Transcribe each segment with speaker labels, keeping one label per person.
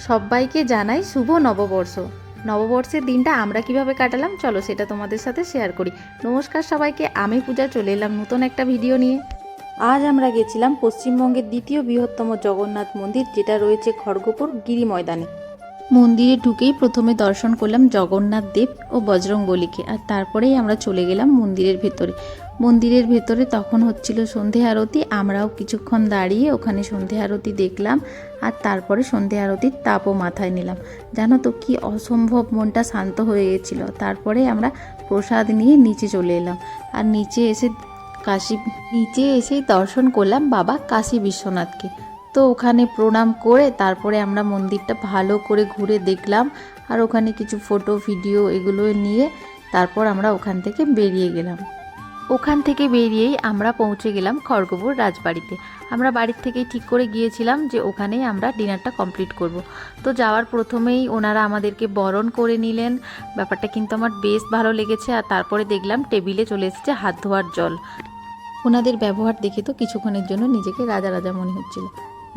Speaker 1: সবাইকে জানাই শুভ নববর্ষ। নববর্ষের দিনটা আমরা কিভাবে কাটালাম চলো সেটা তোমাদের সাথে শেয়ার করি। নমস্কার সবাইকে, আমি পূজা চলে এলাম নতুন একটা ভিডিও নিয়ে। আজ আমরা গেছিলাম পশ্চিমবঙ্গের দ্বিতীয় বৃহত্তম জগন্নাথ মন্দির, যেটা রয়েছে খড়গপুর গিরি ময়দানে। মন্দিরে ঢুকেই প্রথমে দর্শন করলাম জগন্নাথ দেব ও বজরংবলীকে, আর তারপরেই আমরা চলে গেলাম মন্দিরের ভেতরে। মন্দিরের ভেতরে তখন হচ্ছিল সন্ধে আরতি, আমরাও কিছুক্ষণ দাঁড়িয়ে ওখানে সন্ধে আরতি দেখলাম, আর তারপরে সন্ধে আরতির তাপও মাথায় নিলাম। জানো তো কি অসম্ভব মনটা শান্ত হয়ে গেছিলো। তারপরে আমরা প্রসাদ নিয়ে নিচে চলে এলাম, আর নিচে এসেই দর্শন করলাম বাবা কাশী বিশ্বনাথকে। তো ওখানে প্রণাম করে তারপরে আমরা মন্দিরটা ভালো করে ঘুরে দেখলাম, আর ওখানে কিছু ফটো ভিডিও এগুলো নিয়ে তারপর আমরা ওখান থেকে বেরিয়ে গেলাম। ওখান থেকে বেরিয়েই আমরা পৌঁছে গেলাম খড়গপুর রাজবাড়িতে। আমরা বাড়ির থেকেই ঠিক করে গিয়েছিলাম যে ওখানেই আমরা ডিনারটা কমপ্লিট করব। তো যাওয়ার প্রথমেই ওনারা আমাদেরকে বরণ করে নিলেন, ব্যাপারটা কিন্তু আমার বেশ ভালো লেগেছে। আর তারপরে দেখলাম টেবিলে চলে এসেছে হাত ধোয়ার জল। ওনাদের ব্যবহার দেখে তো কিছুক্ষণের জন্য নিজেকে রাজা রাজা মনে হচ্ছিল।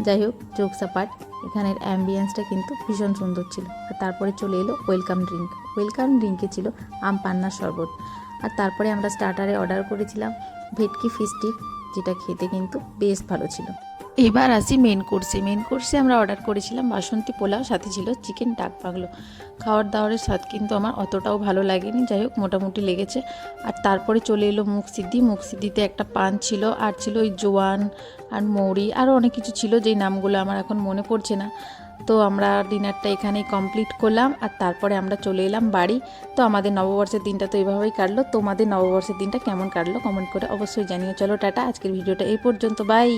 Speaker 1: যাই হোক, জোকস অ্যাপার্ট, এখানের অ্যাম্বিয়েন্সটা কিন্তু ভীষণ সুন্দর ছিল। আর তারপরে চলে এলো ওয়েলকাম ড্রিঙ্কে ছিল আম পান্নার শরবত। আর তারপরে আমরা স্টার্টারে অর্ডার করেছিলাম ভেটকি ফিশ স্টিক, যেটা খেতে কিন্তু বেশ ভালো ছিল। এবার আসি মেন কোর্সে আমরা অর্ডার করেছিলাম বাসন্তী পোলাও, সাথে ছিল চিকেন ডাক বাংলো। খাওয়ার দাওয়ারের স্বাদ কিন্তু আমার অতটাও ভালো লাগেনি, যাই হোক মোটামুটি লেগেছে। আর তারপরে চলে এলো মুখ সিদ্ধিতে একটা পান ছিল, আর ছিল ওই জোয়ান আর মৌরি, আরও অনেক কিছু ছিল যেই নামগুলো আমার এখন মনে পড়ছে না। তো আমরা ডিনারটা এখানেই কমপ্লিট করলাম, আর তারপরে আমরা চলে এলাম বাড়ি। তো আমাদের নববর্ষের দিনটা তো এইভাবেই কাটলো। তোমাদের নববর্ষের দিনটা কেমন কাটলো কমেন্ট করে অবশ্যই জানিও। চলো টাটা, আজকের ভিডিওটা এই পর্যন্ত, বাই।